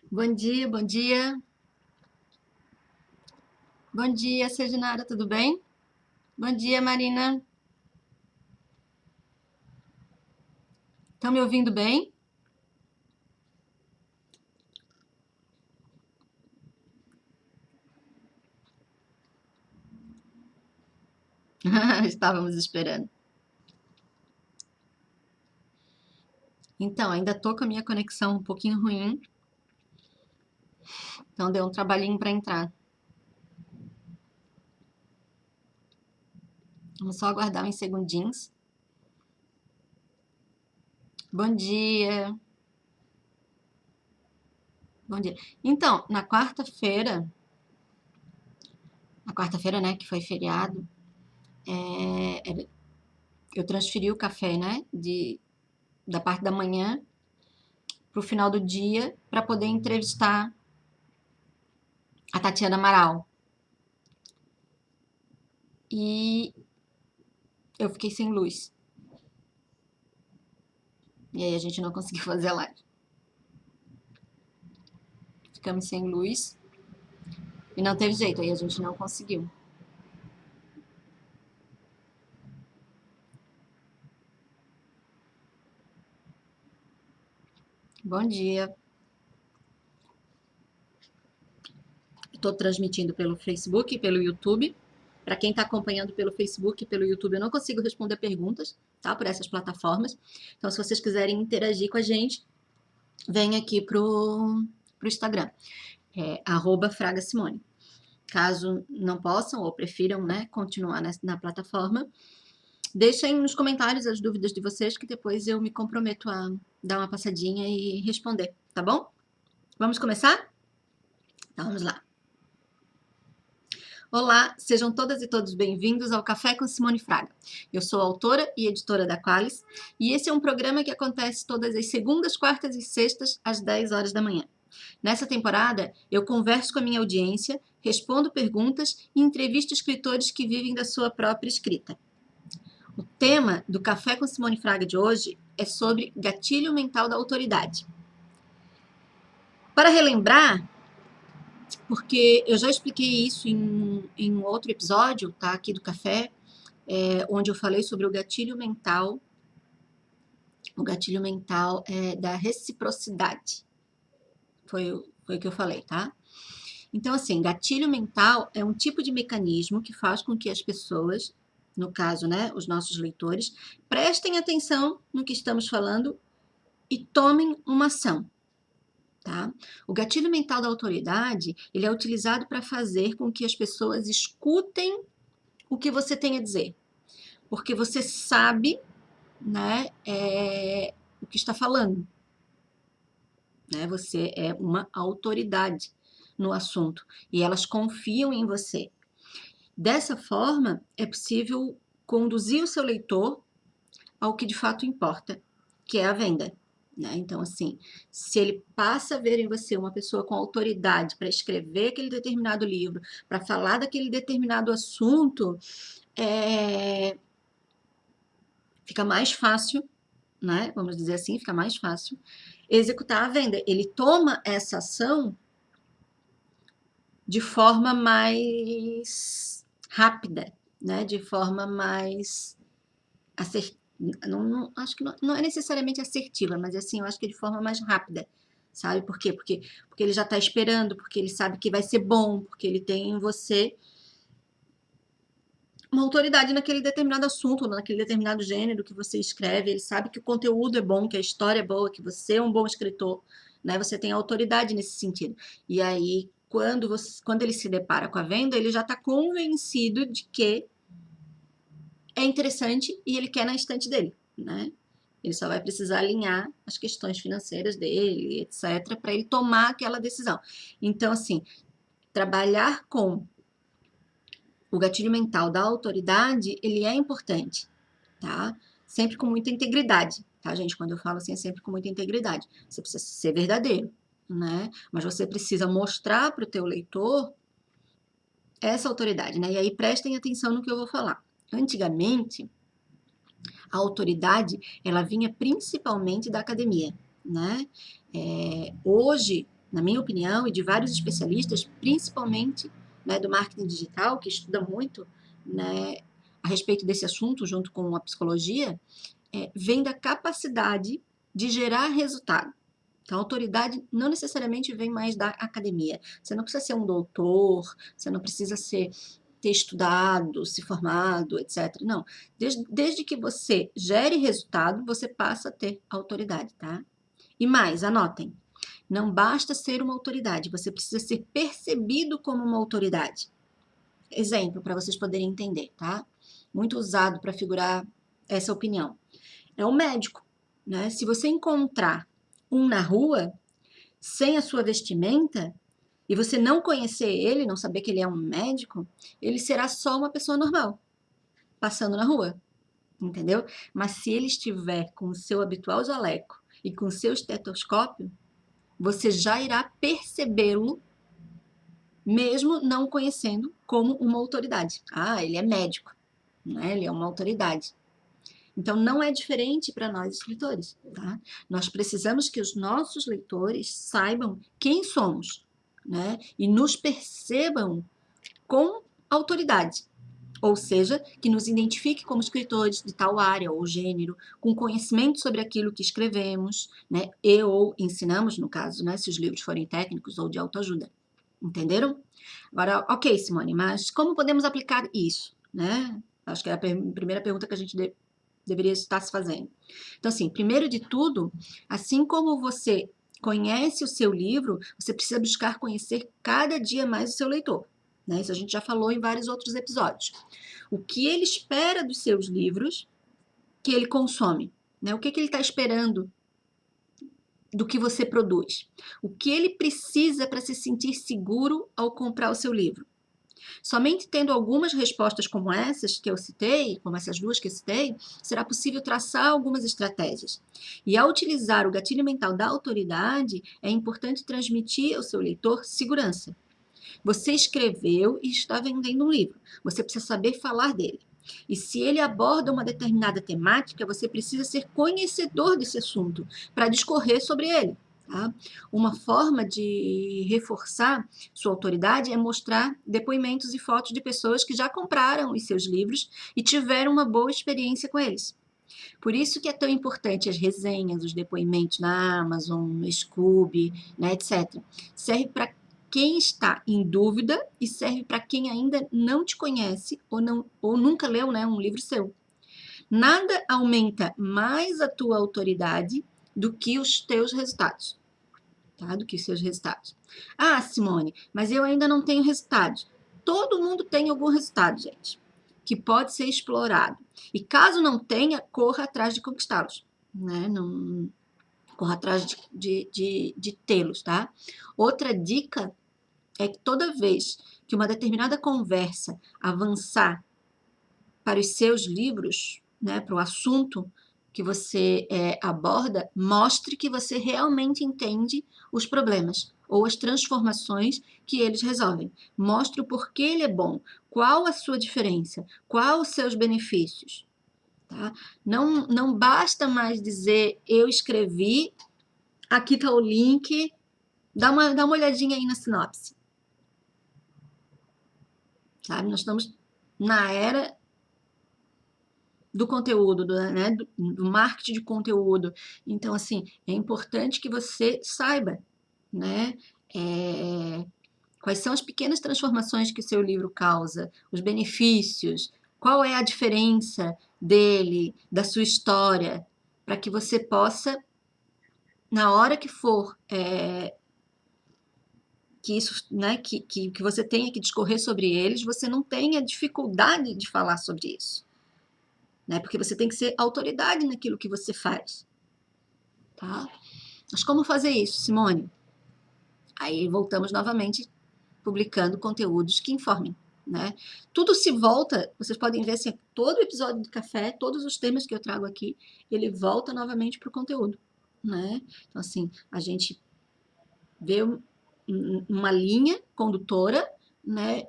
Bom dia, bom dia. Bom dia, Serginara, tudo bem? Bom dia, Marina. Estão me ouvindo bem? Estávamos esperando. Então, ainda tô com a minha conexão um pouquinho ruim, então deu um trabalhinho para entrar. Vamos só aguardar uns segundinhos. Bom dia, bom dia. Então, na quarta-feira, né, que foi feriado, eu transferi o café, né, da parte da manhã para o final do dia para poder entrevistar a Tatiana Amaral. E eu fiquei sem luz. E aí a gente não conseguiu fazer a live. Ficamos sem luz e não teve jeito, aí a gente não conseguiu. Bom dia. Estou transmitindo pelo Facebook e pelo YouTube. Para quem está acompanhando pelo Facebook e pelo YouTube, eu não consigo responder perguntas, tá? Por essas plataformas. Então, se vocês quiserem interagir com a gente, vem aqui pro Instagram, @Fraga Simone. Caso não possam ou prefiram, né, continuar na plataforma, deixem nos comentários as dúvidas de vocês, que depois eu me comprometo a dar uma passadinha e responder, tá bom? Vamos começar? Então vamos lá. Olá, sejam todas e todos bem-vindos ao Café com Simone Fraga. Eu sou autora e editora da Qualis e esse é um programa que acontece todas as segundas, quartas e sextas às 10 horas da manhã. Nessa temporada, eu converso com a minha audiência, respondo perguntas e entrevisto escritores que vivem da sua própria escrita. O tema do Café com Simone Fraga de hoje é sobre gatilho mental da autoridade. Para relembrar, porque eu já expliquei isso em um outro episódio, tá, aqui do Café, onde eu falei sobre o gatilho mental da reciprocidade. Foi o que eu falei, tá? Então, assim, gatilho mental é um tipo de mecanismo que faz com que as pessoas, no caso, né, os nossos leitores, prestem atenção no que estamos falando e tomem uma ação. Tá? O gatilho mental da autoridade, ele é utilizado para fazer com que as pessoas escutem o que você tem a dizer, porque você sabe, né, o que está falando, né? Você é uma autoridade no assunto e elas confiam em você. Dessa forma, é possível conduzir o seu leitor ao que de fato importa, que é a venda. Né? Então, assim, se ele passa a ver em você uma pessoa com autoridade para escrever aquele determinado livro, para falar daquele determinado assunto, fica mais fácil, né? Vamos dizer assim, fica mais fácil executar a venda. Ele toma essa ação de forma mais rápida, né? De forma mais assertiva. Acho que não é necessariamente assertiva, mas assim, eu acho que é de forma mais rápida, sabe? Por quê? Porque ele já está esperando, porque ele sabe que vai ser bom, porque ele tem em você uma autoridade naquele determinado assunto, naquele determinado gênero que você escreve, ele sabe que o conteúdo é bom, que a história é boa, que você é um bom escritor, né? Você tem autoridade nesse sentido. E aí, quando ele se depara com a venda, ele já está convencido de que é interessante e ele quer na estante dele, né? Ele só vai precisar alinhar as questões financeiras dele, etc., para ele tomar aquela decisão. Então, assim, trabalhar com o gatilho mental da autoridade, ele é importante, tá? Sempre com muita integridade, tá, gente? Quando eu falo assim, é sempre com muita integridade. Você precisa ser verdadeiro, né? Mas você precisa mostrar para o teu leitor essa autoridade, né? E aí prestem atenção no que eu vou falar. Antigamente, a autoridade, ela vinha principalmente da academia, né? Hoje, na minha opinião, e de vários especialistas, principalmente, né, do marketing digital, que estuda muito, né, a respeito desse assunto, junto com a psicologia, vem da capacidade de gerar resultado. Então, a autoridade não necessariamente vem mais da academia. Você não precisa ser um doutor, você não precisa ter estudado, se formado, etc. Não. Desde que você gere resultado, você passa a ter autoridade, tá? E mais, anotem. Não basta ser uma autoridade, você precisa ser percebido como uma autoridade. Exemplo, para vocês poderem entender, tá? Muito usado para figurar essa opinião. É o médico, né? Se você encontrar um na rua, sem a sua vestimenta, e você não conhecer ele, não saber que ele é um médico, ele será só uma pessoa normal, passando na rua, entendeu? Mas se ele estiver com o seu habitual jaleco e com o seu estetoscópio, você já irá percebê-lo, mesmo não o conhecendo, como uma autoridade. Ah, ele é médico, né? Ele é uma autoridade. Então, não é diferente para nós escritores, tá? Nós precisamos que os nossos leitores saibam quem somos, né? E nos percebam com autoridade. Ou seja, que nos identifique como escritores de tal área ou gênero, com conhecimento sobre aquilo que escrevemos, né? E ou ensinamos, no caso, né? Se os livros forem técnicos ou de autoajuda. Entenderam? Agora, ok, Simone, mas como podemos aplicar isso, né? Acho que é a primeira pergunta que a gente deveria estar se fazendo. Então, assim, primeiro de tudo, assim como você conhece o seu livro, você precisa buscar conhecer cada dia mais o seu leitor. Né? Isso a gente já falou em vários outros episódios. O que ele espera dos seus livros que ele consome? Né? O que ele está esperando do que você produz? O que ele precisa para se sentir seguro ao comprar o seu livro? Somente tendo algumas respostas como essas que eu citei, como essas duas que eu citei, será possível traçar algumas estratégias. E ao utilizar o gatilho mental da autoridade, é importante transmitir ao seu leitor segurança. Você escreveu e está vendendo um livro. Você precisa saber falar dele. E se ele aborda uma determinada temática, você precisa ser conhecedor desse assunto para discorrer sobre ele. Tá? Uma forma de reforçar sua autoridade é mostrar depoimentos e fotos de pessoas que já compraram os seus livros e tiveram uma boa experiência com eles. Por isso que é tão importante as resenhas, os depoimentos na Amazon, no Scoob, né, etc. Serve para quem está em dúvida e serve para quem ainda não te conhece ou nunca leu, né, um livro seu. Nada aumenta mais a tua autoridade do que os teus resultados, tá? Do que os seus resultados. Ah, Simone, mas eu ainda não tenho resultados. Todo mundo tem algum resultado, gente, que pode ser explorado. E caso não tenha, corra atrás de conquistá-los, né? Não, corra atrás de tê-los, tá? Outra dica é que toda vez que uma determinada conversa avançar para os seus livros, né, para o assunto que você aborda, mostre que você realmente entende os problemas ou as transformações que eles resolvem. Mostre o porquê ele é bom, qual a sua diferença, quais os seus benefícios. Tá? Não basta mais dizer eu escrevi, aqui está o link, dá uma olhadinha aí na sinopse. Sabe? Nós estamos na era do conteúdo, né, do marketing de conteúdo. Então, assim, é importante que você saiba, né, quais são as pequenas transformações que o seu livro causa, os benefícios, qual é a diferença dele, da sua história, para que você possa, na hora que for que isso, né, que você tenha que discorrer sobre eles, você não tenha dificuldade de falar sobre isso. Né? Porque você tem que ser autoridade naquilo que você faz, tá? Mas como fazer isso, Simone? Aí voltamos novamente publicando conteúdos que informem, né? Tudo se volta, vocês podem ver assim, todo episódio de café, todos os temas que eu trago aqui, ele volta novamente para o conteúdo, né? Então assim, a gente vê uma linha condutora, né?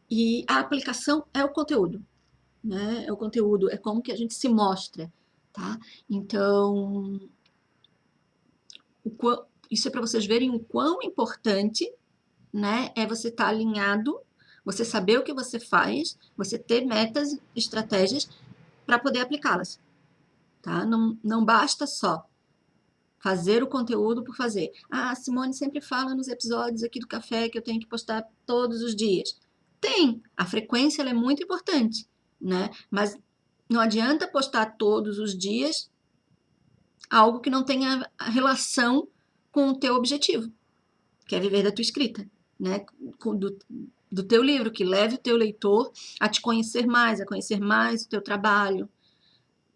E a aplicação é o conteúdo, né? É o conteúdo, é como que a gente se mostra, tá? Então, Isso é para vocês verem o quão importante, né, é você estar alinhado, você saber o que você faz, você ter metas, estratégias para poder aplicá-las, tá? Não basta só fazer o conteúdo por fazer. Ah, a Simone sempre fala nos episódios aqui do café que eu tenho que postar todos os dias. Tem, a frequência ela é muito importante, né? Mas não adianta postar todos os dias algo que não tenha relação com o teu objetivo, que é viver da tua escrita, né? Do teu livro, que leve o teu leitor a te conhecer mais, a conhecer mais o teu trabalho,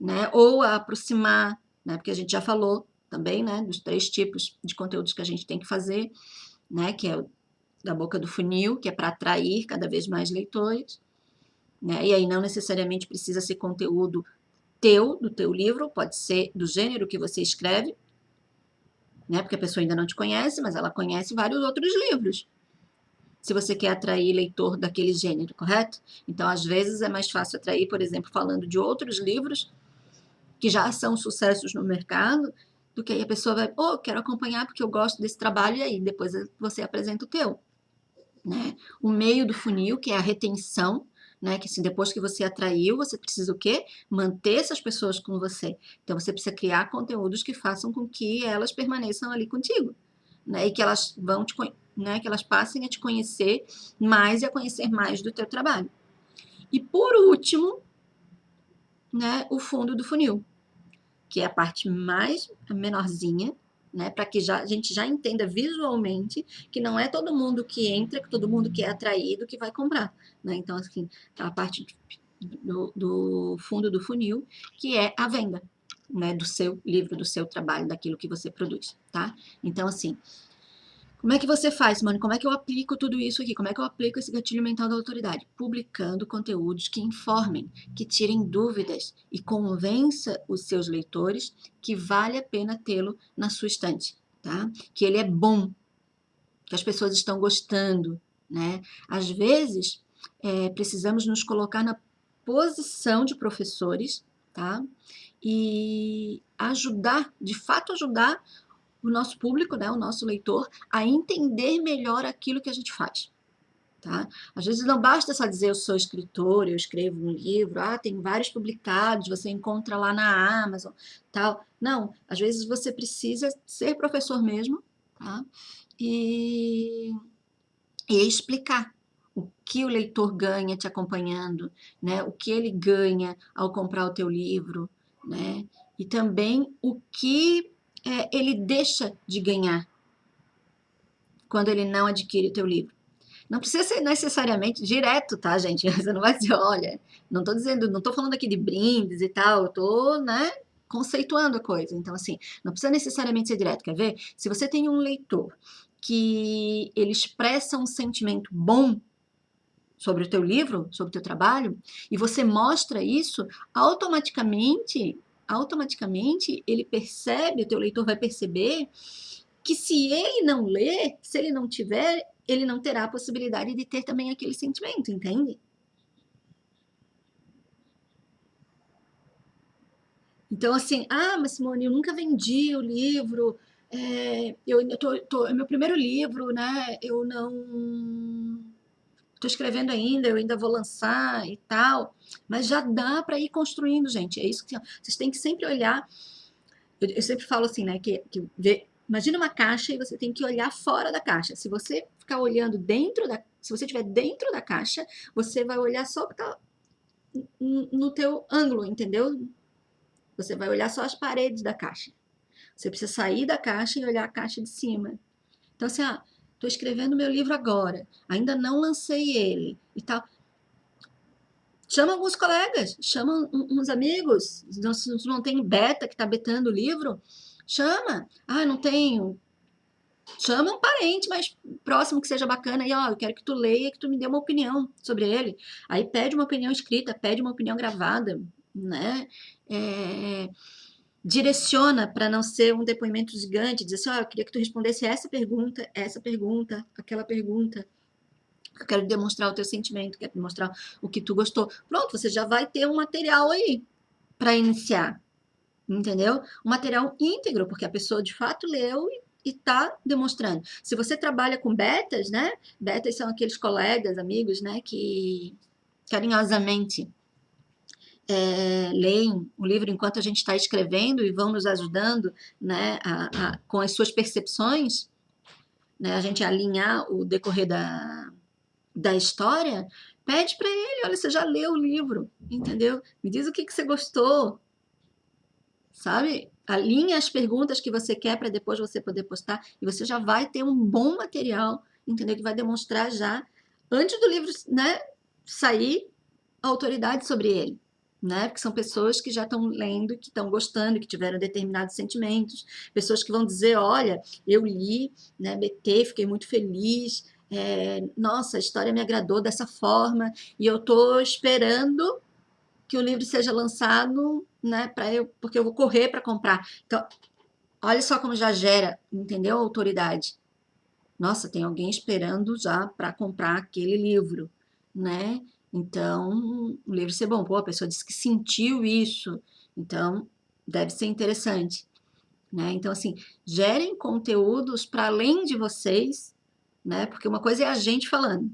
né? Ou a aproximar, né? Porque a gente já falou também, né? Dos 3 tipos de conteúdos que a gente tem que fazer, né? Que é o da boca do funil, que é para atrair cada vez mais leitores, né? E aí não necessariamente precisa ser conteúdo do teu livro, pode ser do gênero que você escreve, né? Porque a pessoa ainda não te conhece, mas ela conhece vários outros livros. Se você quer atrair leitor daquele gênero, correto? Então, às vezes é mais fácil atrair, por exemplo, falando de outros livros que já são sucessos no mercado, do que aí a pessoa vai, quero acompanhar porque eu gosto desse trabalho, e aí depois você apresenta o teu, né? O meio do funil, que é a retenção, né? Que assim, depois que você atraiu, você precisa o quê? Manter essas pessoas com você. Então, você precisa criar conteúdos que façam com que elas permaneçam ali contigo, né? E que elas vão né? Que elas passem a te conhecer mais e a conhecer mais do teu trabalho. E por último, né? O fundo do funil, que é a parte mais menorzinha, né, para que a gente já entenda visualmente que não é todo mundo que entra, que todo mundo que é atraído que vai comprar, né? Então, assim, a parte do fundo do funil, que é a venda, né, do seu livro, do seu trabalho, daquilo que você produz, tá? Então, assim, como é que você faz, Simone? Como é que eu aplico tudo isso aqui? Como é que eu aplico esse gatilho mental da autoridade? Publicando conteúdos que informem, que tirem dúvidas e convença os seus leitores que vale a pena tê-lo na sua estante, tá? Que ele é bom, que as pessoas estão gostando, né? Às vezes, precisamos nos colocar na posição de professores, tá? E ajudar, de fato ajudar o nosso público, né, o nosso leitor, a entender melhor aquilo que a gente faz. Tá? Às vezes não basta só dizer eu sou escritor, eu escrevo um livro, tem vários publicados, você encontra lá na Amazon, tal. Não, às vezes você precisa ser professor mesmo, tá? E, e explicar o que o leitor ganha te acompanhando, né? O que ele ganha ao comprar o teu livro, né? E também o que ele deixa de ganhar quando ele não adquire o teu livro. Não precisa ser necessariamente direto, tá, gente? Você não vai dizer, olha, não tô dizendo, não tô falando aqui de brindes e tal, eu tô, né, conceituando a coisa. Então, assim, não precisa necessariamente ser direto, quer ver? Se você tem um leitor que ele expressa um sentimento bom sobre o teu livro, sobre o teu trabalho, e você mostra isso, automaticamente ele percebe, o teu leitor vai perceber que se ele não ler, se ele não tiver, ele não terá a possibilidade de ter também aquele sentimento, entende? Então, assim, mas Simone, eu nunca vendi o livro, é meu primeiro livro, né? Eu não estou escrevendo ainda, eu ainda vou lançar e tal, mas já dá para ir construindo, gente. É isso que vocês têm que sempre olhar. Eu sempre falo assim, né? Imagina uma caixa e você tem que olhar fora da caixa. Se você ficar olhando se você estiver dentro da caixa, você vai olhar só o que está no teu ângulo, entendeu? Você vai olhar só as paredes da caixa. Você precisa sair da caixa e olhar a caixa de cima. Então, assim, estou escrevendo meu livro agora, ainda não lancei ele e tal. Chama alguns colegas, chama uns amigos. Se não tem beta que está betando o livro, chama. Não tenho. Chama um parente mais próximo que seja bacana e, eu quero que tu leia, que tu me dê uma opinião sobre ele. Aí pede uma opinião escrita, pede uma opinião gravada, né? Direciona para não ser um depoimento gigante, dizer assim, eu queria que tu respondesse essa pergunta, aquela pergunta. Eu quero demonstrar o teu sentimento, quero demonstrar o que tu gostou. Pronto, você já vai ter um material aí para iniciar, entendeu? Um material íntegro, porque a pessoa de fato leu e tá demonstrando. Se você trabalha com betas, né? Betas são aqueles colegas, amigos, né? Que carinhosamente leem o livro enquanto a gente está escrevendo e vão nos ajudando, né? Com as suas percepções, né? A gente alinhar o decorrer da história. Pede para ele, olha, você já leu o livro, entendeu? Me diz o que você gostou, sabe? Alinhe as perguntas que você quer para depois você poder postar e você já vai ter um bom material, entendeu? Que vai demonstrar já, antes do livro, né, sair, a autoridade sobre ele. Né? Porque são pessoas que já estão lendo, que estão gostando, que tiveram determinados sentimentos, pessoas que vão dizer, olha, eu li, né, BT, fiquei muito feliz, nossa, a história me agradou dessa forma, e eu estou esperando que o livro seja lançado, né, porque eu vou correr para comprar. Então, olha só como já gera, entendeu? Autoridade. Nossa, tem alguém esperando já para comprar aquele livro, né? Então, o livro ser bom. Pô, a pessoa disse que sentiu isso, então deve ser interessante, né? Então, assim, gerem conteúdos para além de vocês, né? Porque uma coisa é a gente falando,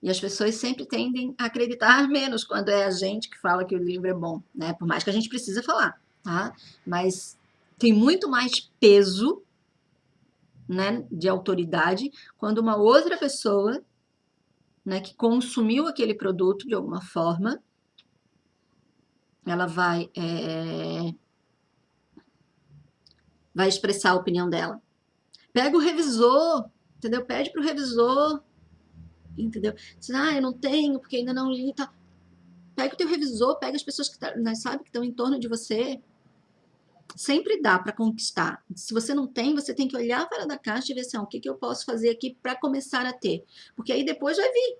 e as pessoas sempre tendem a acreditar menos quando é a gente que fala que o livro é bom, né? Por mais que a gente precisa falar, tá? Mas tem muito mais peso, né, de autoridade quando uma outra pessoa, né, que consumiu aquele produto de alguma forma, ela vai expressar a opinião dela. Pega o revisor, entendeu? Pede para o revisor, entendeu? Diz, eu não tenho porque ainda não li, tá? Pega o teu revisor, pega as pessoas que né, sabe que estão em torno de você. Sempre dá para conquistar. Se você não tem, você tem que olhar fora da caixa e ver assim, o que eu posso fazer aqui para começar a ter. Porque aí depois vai vir,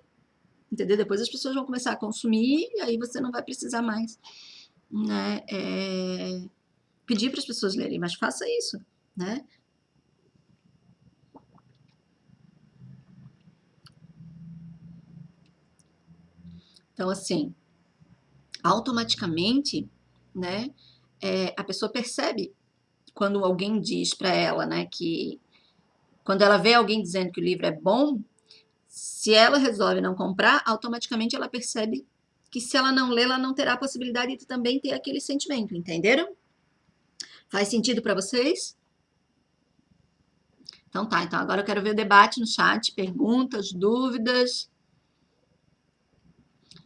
entendeu? Depois as pessoas vão começar a consumir e aí você não vai precisar mais, né, pedir para as pessoas lerem, mas faça isso, né? Então, assim, automaticamente, né, a pessoa percebe quando alguém diz para ela, né, que quando ela vê alguém dizendo que o livro é bom, se ela resolve não comprar, automaticamente ela percebe que se ela não ler, ela não terá a possibilidade de também ter aquele sentimento, entenderam? Faz sentido para vocês? Então tá, então agora eu quero ver o debate no chat, perguntas, dúvidas.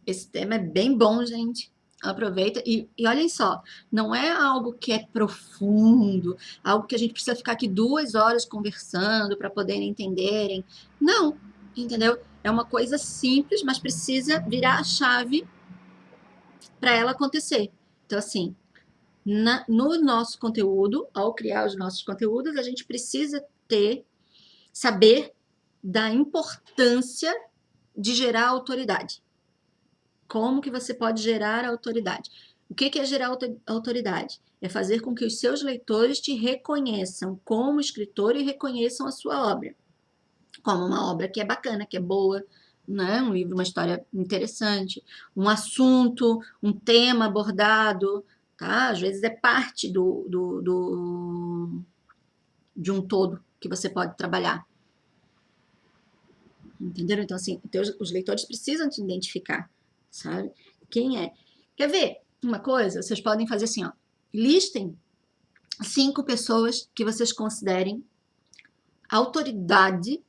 Esse tema é bem bom, gente. Aproveita e olhem só, não é algo que é profundo, algo que a gente precisa ficar aqui 2 horas conversando para poderem entenderem. Não, entendeu? É uma coisa simples, mas precisa virar a chave para ela acontecer. Então, assim, no nosso conteúdo, ao criar os nossos conteúdos, a gente precisa saber da importância de gerar autoridade. Como que você pode gerar autoridade? O que é gerar autoridade? É fazer com que os seus leitores te reconheçam como escritor e reconheçam a sua obra. Como uma obra que é bacana, que é boa, né? Um livro, uma história interessante, um assunto, um tema abordado, tá? Às vezes é parte de um todo que você pode trabalhar. Entenderam? Então, assim, os leitores precisam te identificar, sabe? Quem é? Quer ver uma coisa? Vocês podem fazer assim, ó. Listem 5 pessoas que vocês considerem autoridade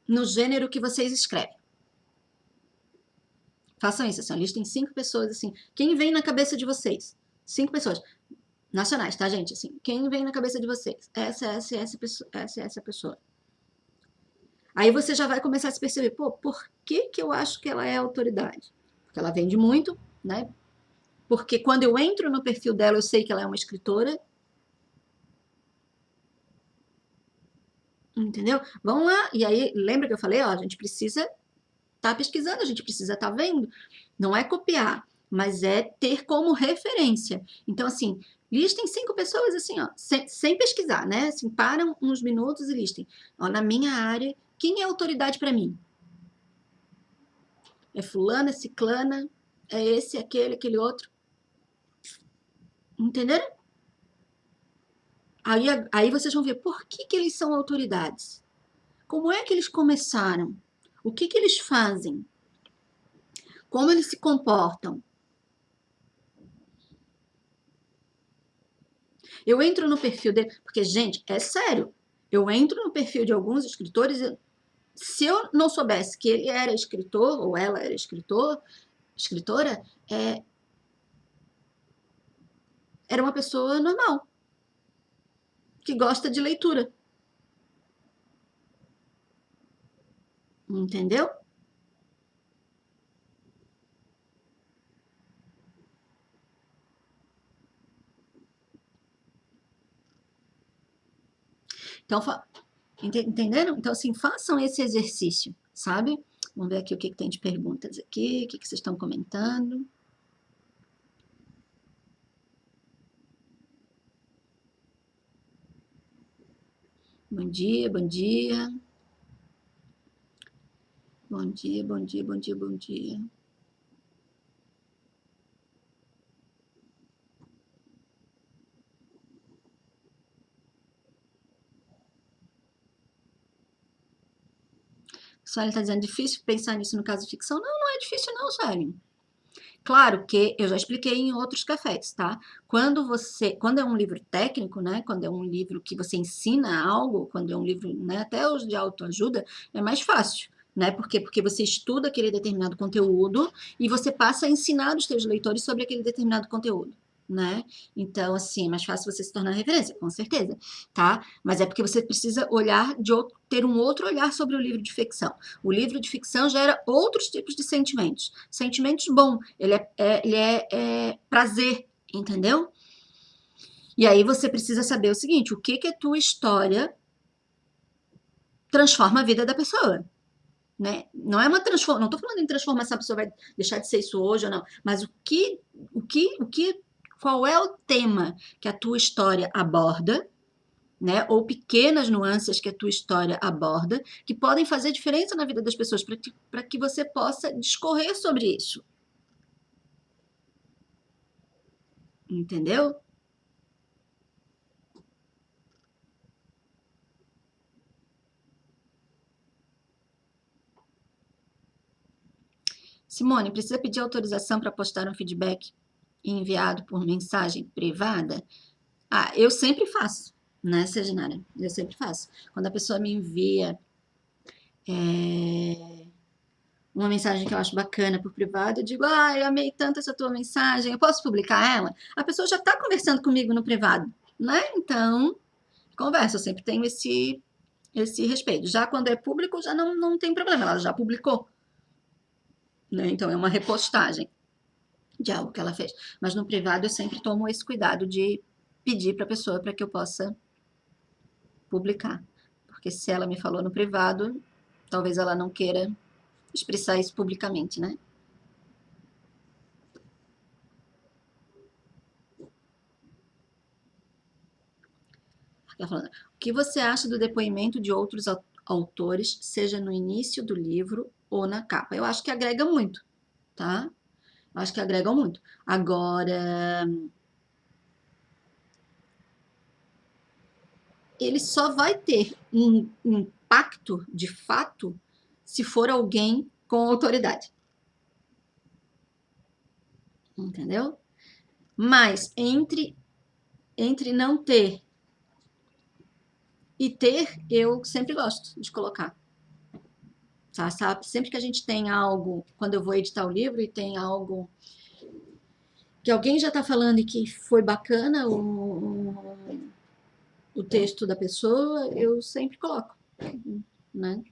no gênero que vocês escrevem. Façam isso, assim, ó, listem 5 pessoas, assim. Quem vem na cabeça de vocês? 5 pessoas. Nacionais, tá, gente? Assim, quem vem na cabeça de vocês? Essa pessoa. Aí você já vai começar a se perceber, pô, por que eu acho que ela é autoridade? Porque ela vende muito, né? Porque quando eu entro no perfil dela, eu sei que ela é uma escritora, entendeu? Vamos lá. E aí, lembra que eu falei, ó, a gente precisa estar pesquisando, a gente precisa estar vendo. Não é copiar, mas é ter como referência. Então, assim, listem 5 pessoas assim, ó, sem pesquisar, né? Assim, param uns minutos e listem. Ó, na minha área, quem é autoridade para mim? É fulana, é ciclana, é esse, aquele outro. Entenderam? Aí vocês vão ver por que eles são autoridades. Como é que eles começaram? O que eles fazem? Como eles se comportam? Eu entro no perfil dele, porque, gente, é sério. Eu entro no perfil de alguns escritores, se eu não soubesse que ele era escritor, ou ela era escritora, era uma pessoa normal, que gosta de leitura. Entendeu? Então, entenderam? Então, assim, façam esse exercício, sabe? Vamos ver aqui o que tem de perguntas aqui, o que vocês estão comentando. Bom dia, bom dia. Bom dia, bom dia, bom dia, bom dia. Suelen está dizendo, difícil pensar nisso no caso de ficção? Não, não é difícil não, Suelen. Claro que eu já expliquei em outros cafés, tá? Quando é um livro técnico, né? Quando é um livro que você ensina algo, quando é um livro, né? Até os de autoajuda, é mais fácil, né? Por quê? Porque você estuda aquele determinado conteúdo e você passa a ensinar os seus leitores sobre aquele determinado conteúdo, né? Então, assim, é mais fácil você se tornar referência, com certeza, tá? Mas é porque você precisa ter um outro olhar sobre o livro de ficção. O livro de ficção gera outros tipos de sentimentos. Sentimentos bons, ele é prazer, entendeu? E aí você precisa saber o seguinte, o que que a tua história transforma a vida da pessoa, né? Não é uma transformação, não estou falando em transformação, a pessoa vai deixar de ser isso hoje ou não, mas qual é o tema que a tua história aborda, né? Ou pequenas nuances que a tua história aborda, que podem fazer diferença na vida das pessoas, para que você possa discorrer sobre isso. Entendeu? Simone, precisa pedir autorização para postar um feedback enviado por mensagem privada? Ah, eu sempre faço, né, Serginara? Eu sempre faço. Quando a pessoa me envia uma mensagem que eu acho bacana por privado, eu digo, ah, eu amei tanto essa tua mensagem, eu posso publicar ela? A pessoa já está conversando comigo no privado, né? Então, conversa, eu sempre tenho esse respeito. Já quando é público, já não tem problema, ela já publicou, né? Então, é uma repostagem de algo que ela fez. Mas no privado, eu sempre tomo esse cuidado de pedir para a pessoa para que eu possa publicar. Porque se ela me falou no privado, talvez ela não queira expressar isso publicamente, né? Ela falando, o que você acha do depoimento de outros autores, seja no início do livro ou na capa? Eu acho que agrega muito, tá? Eu acho que agrega muito. Agora, ele só vai ter um impacto de fato se for alguém com autoridade. Entendeu? Mas entre não ter e ter, eu sempre gosto de colocar. Tá, sabe? Sempre que a gente tem algo, quando eu vou editar o livro e tem algo que alguém já está falando e que foi bacana o texto da pessoa, eu sempre coloco, né?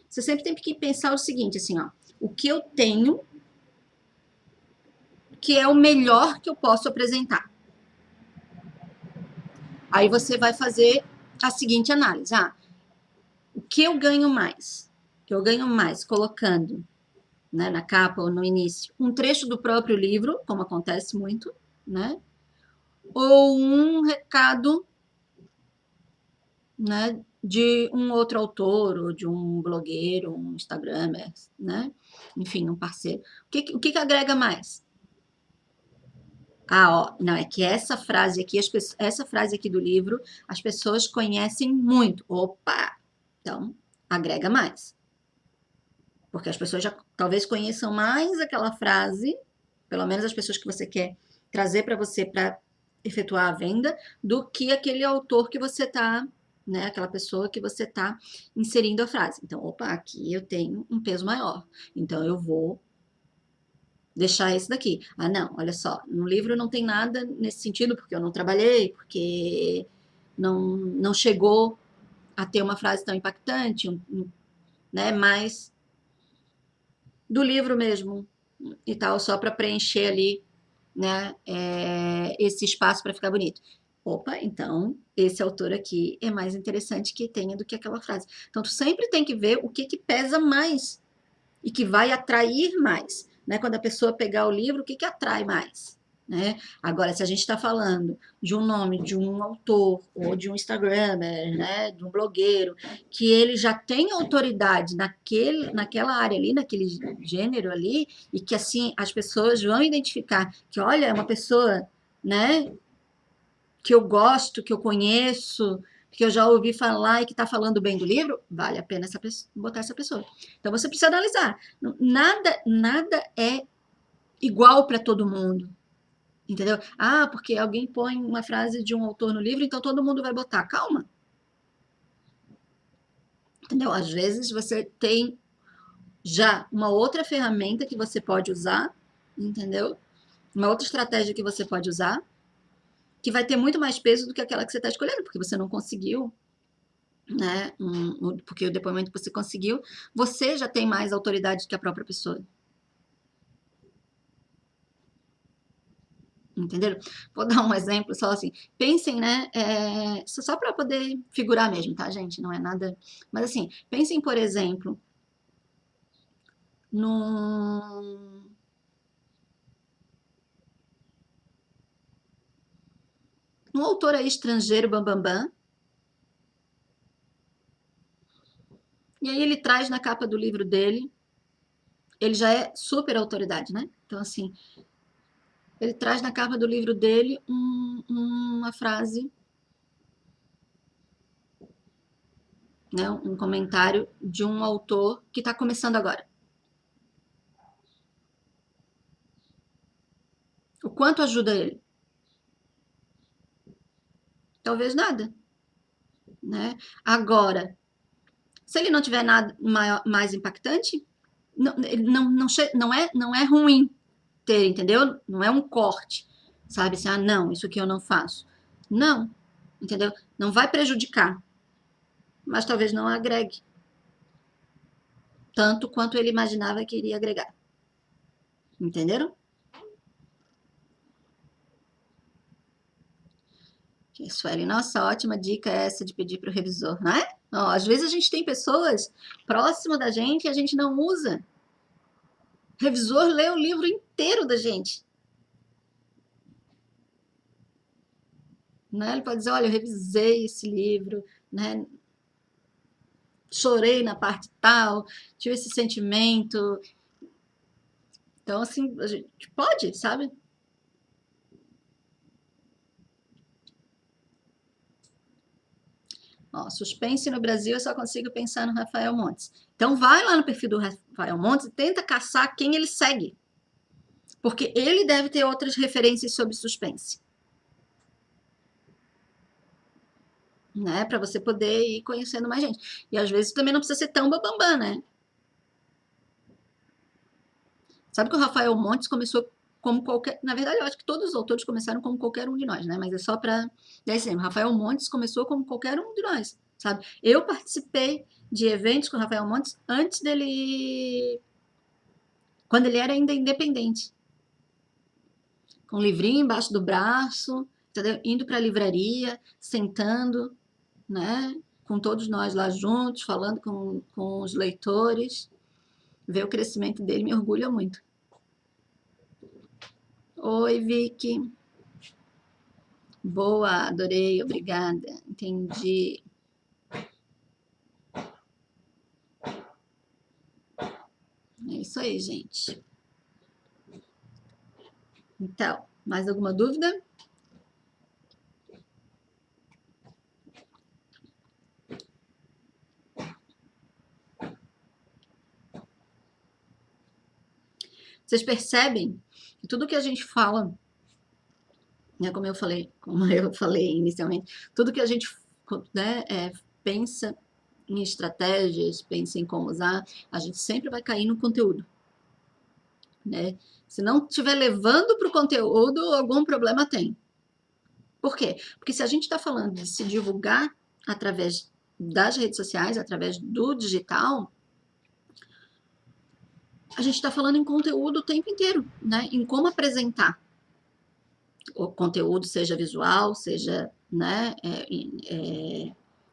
Você sempre tem que pensar o seguinte, assim, ó, o que eu tenho que é o melhor que eu posso apresentar. Aí você vai fazer a seguinte análise, o que eu ganho mais? Eu ganho mais colocando, né, na capa ou no início, um trecho do próprio livro, como acontece muito, né? Ou um recado, né, de um outro autor, ou de um blogueiro, um instagramer, né? Enfim, um parceiro. O que agrega mais? Ah, ó, não, é que essa frase aqui, essa frase aqui do livro, as pessoas conhecem muito. Opa! Então, agrega mais. Porque as pessoas já talvez conheçam mais aquela frase, pelo menos as pessoas que você quer trazer para você para efetuar a venda, do que aquele autor que você está, né? Aquela pessoa que você está inserindo a frase. Então, opa, aqui eu tenho um peso maior. Então, eu vou deixar esse daqui. Ah, não, olha só, no livro não tem nada nesse sentido, porque eu não trabalhei, porque não chegou a ter uma frase tão impactante, né? Mas do livro mesmo e tal, só para preencher ali, né? Esse espaço para ficar bonito. Opa, então esse autor aqui é mais interessante que tenha do que aquela frase. Então tu sempre tem que ver o que que pesa mais e que vai atrair mais, né? Quando a pessoa pegar o livro, o que que atrai mais, né? Agora, se a gente está falando de um nome de um autor ou de um Instagrammer, né, de um blogueiro, que ele já tem autoridade naquela área ali, naquele gênero ali, e que assim as pessoas vão identificar que, olha, é uma pessoa, né, que eu gosto, que eu conheço, que eu já ouvi falar e que está falando bem do livro, vale a pena botar essa pessoa. Então você precisa analisar. Nada é igual para todo mundo. Entendeu? Ah, porque alguém põe uma frase de um autor no livro, então todo mundo vai botar. Calma. Entendeu? Às vezes você tem já uma outra ferramenta que você pode usar, entendeu? Uma outra estratégia que você pode usar, que vai ter muito mais peso do que aquela que você está escolhendo, porque você não conseguiu, né? Porque o depoimento que você conseguiu, você já tem mais autoridade que a própria pessoa. Entenderam? Vou dar um exemplo só assim. Pensem, né? Só para poder figurar mesmo, tá, gente? Não é nada. Mas assim, pensem, por exemplo, num, num autor aí estrangeiro, bambambam, bam, bam, e aí ele traz na capa do livro dele, ele já é super autoridade, né? Então, assim, ele traz na capa do livro dele uma frase, né? Um comentário de um autor que está começando agora. O quanto ajuda ele? Talvez nada, né? Agora, se ele não tiver nada mais impactante, não é ruim ter, entendeu? Não é um corte, sabe? Assim, ah, não, isso aqui eu não faço. Não, entendeu? Não vai prejudicar, mas talvez não agregue tanto quanto ele imaginava que iria agregar. Entenderam? Sueli, nossa, ótima dica essa de pedir para o revisor, não é? Ó, às vezes a gente tem pessoas próximas da gente e a gente não usa. O revisor lê o livro inteiro da gente. Né? Ele pode dizer, olha, eu revisei esse livro, né? Chorei na parte tal, tive esse sentimento. Então, assim, a gente pode, sabe? Ó, suspense no Brasil, eu só consigo pensar no Rafael Montes. Então, vai lá no perfil do Rafael Montes e tenta caçar quem ele segue. Porque ele deve ter outras referências sobre suspense. Né? Para você poder ir conhecendo mais gente. E às vezes também não precisa ser tão babambam, né? Sabe que o Rafael Montes começou como qualquer. Na verdade, eu acho que todos os autores começaram como qualquer um de nós, né? Mas é só para dar esse exemplo. Rafael Montes começou como qualquer um de nós, sabe? Eu participei de eventos com o Rafael Montes antes dele. Quando ele era ainda independente. Com um livrinho embaixo do braço, entendeu? Indo para a livraria, sentando, né? Com todos nós lá juntos, falando com os leitores. Ver o crescimento dele me orgulha muito. Oi, Vicky. Boa, adorei, obrigada. Entendi. É isso aí, gente. Então, Mais alguma dúvida? Vocês percebem que tudo que a gente fala, né, como eu falei inicialmente, tudo que a gente, né, pensa em estratégias, pensa em como usar, a gente sempre vai cair no conteúdo, né? Se não estiver levando para o conteúdo, algum problema tem. Por quê? Porque se a gente está falando de se divulgar através das redes sociais, através do digital, a gente está falando em conteúdo o tempo inteiro, né? Em como apresentar o conteúdo, seja visual, seja, né,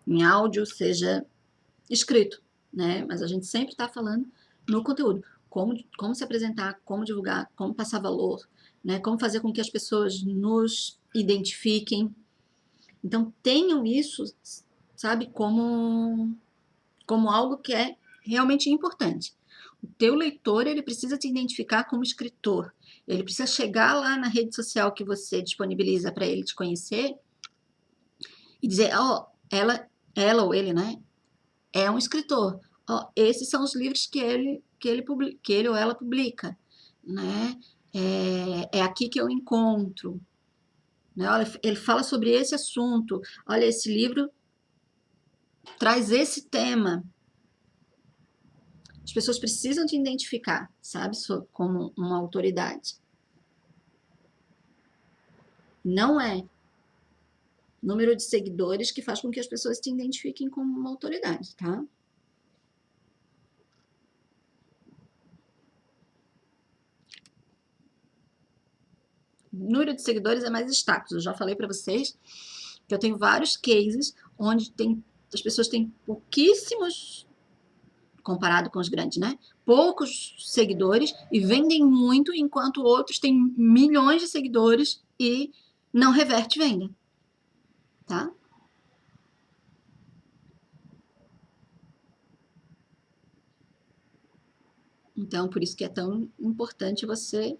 em áudio, seja escrito, né? Mas a gente sempre está falando no conteúdo. Como se apresentar, como divulgar, como passar valor, né? Como fazer com que as pessoas nos identifiquem. Então, tenham isso, sabe, como algo que é realmente importante. O teu leitor, ele precisa te identificar como escritor. Ele precisa chegar lá na rede social que você disponibiliza para ele te conhecer e dizer, ó, ela ou ele, né, é um escritor. Ó, esses são os livros que ele ou ela publica, né? É aqui que eu encontro. Né? Olha, ele fala sobre esse assunto. Olha, esse livro traz esse tema. As pessoas precisam te identificar, sabe, como uma autoridade. Não é número de seguidores que faz com que as pessoas te identifiquem como uma autoridade, tá? Número de seguidores é mais status. Eu já falei para vocês que eu tenho vários cases onde as pessoas têm pouquíssimos, comparado com os grandes, né? Poucos seguidores e vendem muito, enquanto outros têm milhões de seguidores e não reverte venda, tá? Então, por isso que é tão importante você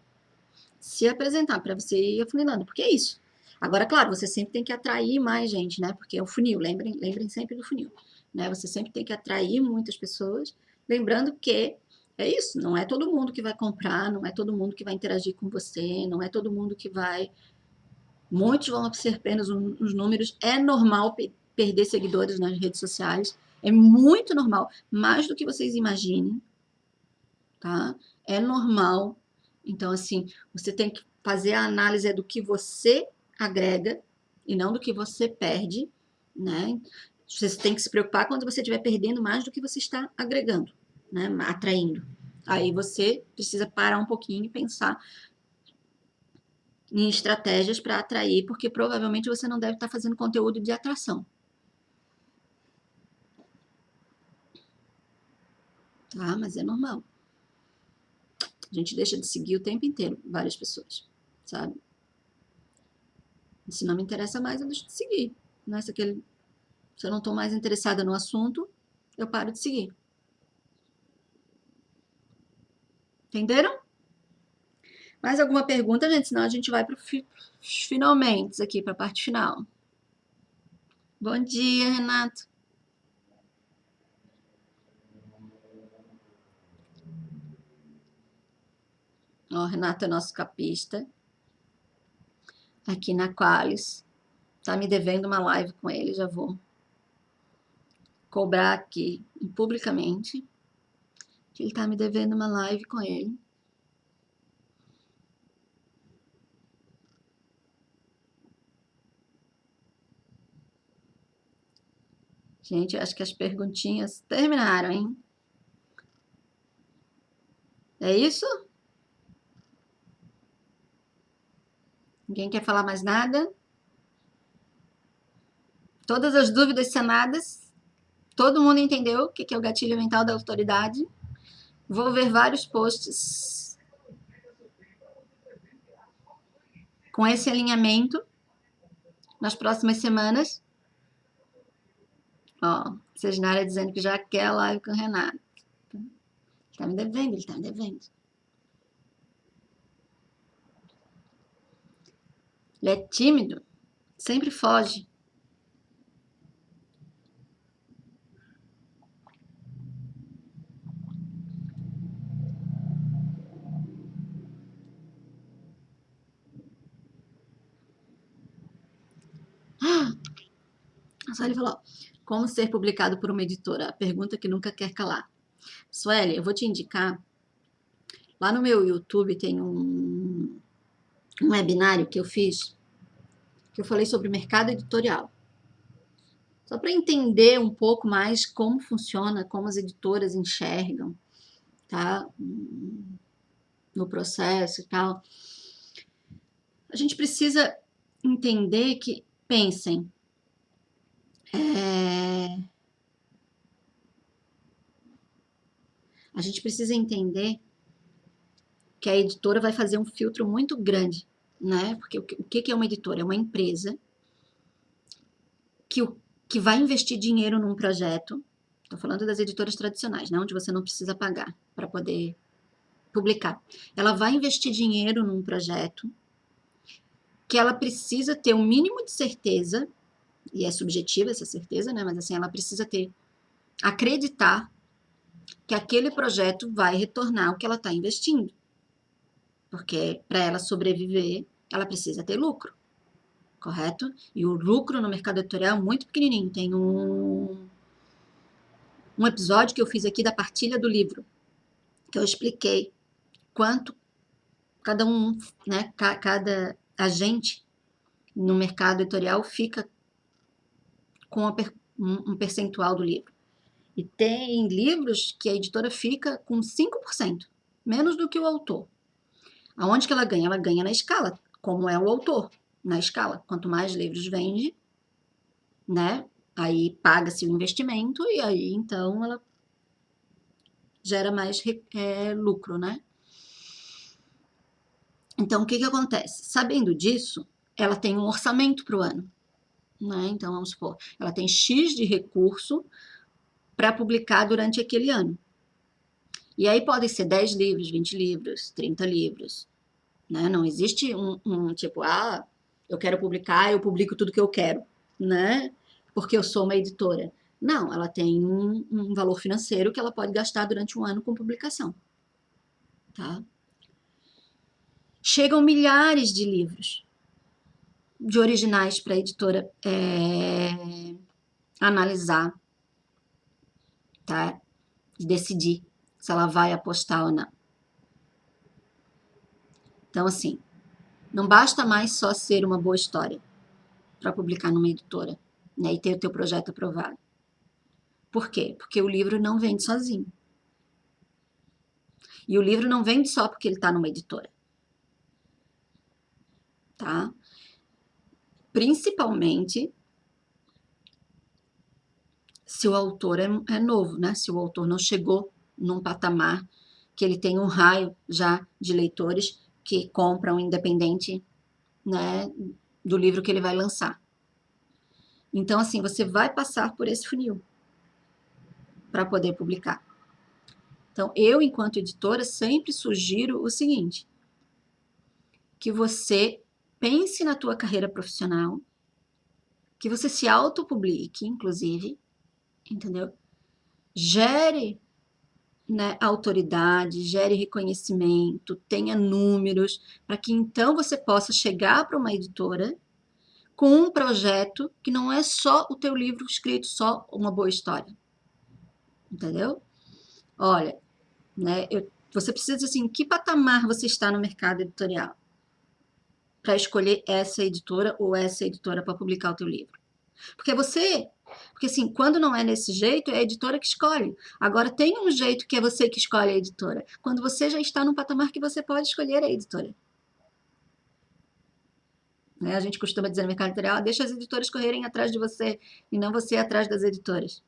se apresentar, para você ir afunilando, porque é isso. Agora, claro, você sempre tem que atrair mais gente, né? Porque é o funil, lembrem sempre do funil, né? Você sempre tem que atrair muitas pessoas, lembrando que é isso, não é todo mundo que vai comprar, não é todo mundo que vai interagir com você, não é todo mundo que vai. Muitos vão ser apenas os números. É normal perder seguidores nas redes sociais, é muito normal, mais do que vocês imaginem, tá? É normal. Então, assim, você tem que fazer a análise do que você agrega e não do que você perde, né? Você tem que se preocupar quando você estiver perdendo mais do que você está agregando, né? Atraindo. Aí você precisa parar um pouquinho e pensar em estratégias para atrair, porque provavelmente você não deve estar fazendo conteúdo de atração, tá? Mas é normal. A gente deixa de seguir o tempo inteiro várias pessoas, sabe? Se não me interessa mais, eu deixo de seguir. Né? Se eu não estou mais interessada no assunto, eu paro de seguir. Entenderam? Mais alguma pergunta, gente? Senão a gente vai para os finalmente aqui, para a parte final. Bom dia, Renato. Ó, Renato é nosso capista aqui na Qualis. Tá me devendo uma live com ele, já vou cobrar aqui publicamente que ele tá me devendo uma live com ele. Gente, acho que as perguntinhas terminaram, hein? É isso? Ninguém quer falar mais nada? Todas as dúvidas sanadas? Todo mundo entendeu o que é o gatilho mental da autoridade? Vou ver vários posts com esse alinhamento nas próximas semanas. Ó, Sejnara dizendo que já quer a live com o Renato. Ele tá me devendo, ele tá me devendo. Ele é tímido, sempre foge. Só ele falou, como ser publicado por uma editora? A pergunta que nunca quer calar. Sueli, eu vou te indicar. Lá no meu YouTube tem um webinário que eu fiz, que eu falei sobre mercado editorial. Só para entender um pouco mais como funciona, como as editoras enxergam, tá? No processo e tal. A gente precisa entender que, pensem, a gente precisa entender que a editora vai fazer um filtro muito grande, né? Porque o que é uma editora? É uma empresa que vai investir dinheiro num projeto. Estou falando das editoras tradicionais, né? Onde você não precisa pagar para poder publicar. Ela vai investir dinheiro num projeto que ela precisa ter um mínimo de certeza, e é subjetiva essa certeza, né? Mas assim, ela precisa acreditar que aquele projeto vai retornar o que ela está investindo. Porque para ela sobreviver, ela precisa ter lucro, correto? E o lucro no mercado editorial é muito pequenininho. Tem um episódio que eu fiz aqui da partilha do livro, que eu expliquei quanto cada um, né, cada agente no mercado editorial fica com um percentual do livro. E tem livros que a editora fica com 5%, menos do que o autor. Aonde que ela ganha? Ela ganha na escala, como é o autor, na escala. Quanto mais livros vende, né? Aí paga-se o investimento e aí então ela gera mais lucro, né? Então o que acontece? Sabendo disso, ela tem um orçamento para o ano, né? Então vamos supor, ela tem X de recurso para publicar durante aquele ano. E aí podem ser 10 livros, 20 livros, 30 livros, né? Não existe um tipo, eu quero publicar, eu publico tudo que eu quero, né? Porque eu sou uma editora. Não, ela tem um valor financeiro que ela pode gastar durante um ano com publicação, tá? Chegam milhares de livros de originais para a editora analisar, tá? E decidir se ela vai apostar ou não. Então, assim, não basta mais só ser uma boa história para publicar numa editora, né, e ter o teu projeto aprovado. Por quê? Porque o livro não vende sozinho. E o livro não vende só porque ele está numa editora, tá? Principalmente se o autor é novo, né? Se o autor não chegou num patamar que ele tem um raio já de leitores que compram independente, né, do livro que ele vai lançar. Então, assim, você vai passar por esse funil para poder publicar. Então, eu, enquanto editora, sempre sugiro o seguinte, que você pense na tua carreira profissional, que você se autopublique, inclusive, entendeu? Gere, né, autoridade, gere reconhecimento, tenha números, para que então você possa chegar para uma editora com um projeto que não é só o teu livro escrito, só uma boa história, entendeu? Olha, né, você precisa, assim, que patamar você está no mercado editorial para escolher essa editora ou essa editora para publicar o teu livro. Porque assim, quando não é desse jeito, é a editora que escolhe. Agora tem um jeito que é você que escolhe a editora. Quando você já está num patamar que você pode escolher a editora. Né? A gente costuma dizer no mercado editorial, deixa as editoras correrem atrás de você e não você atrás das editoras.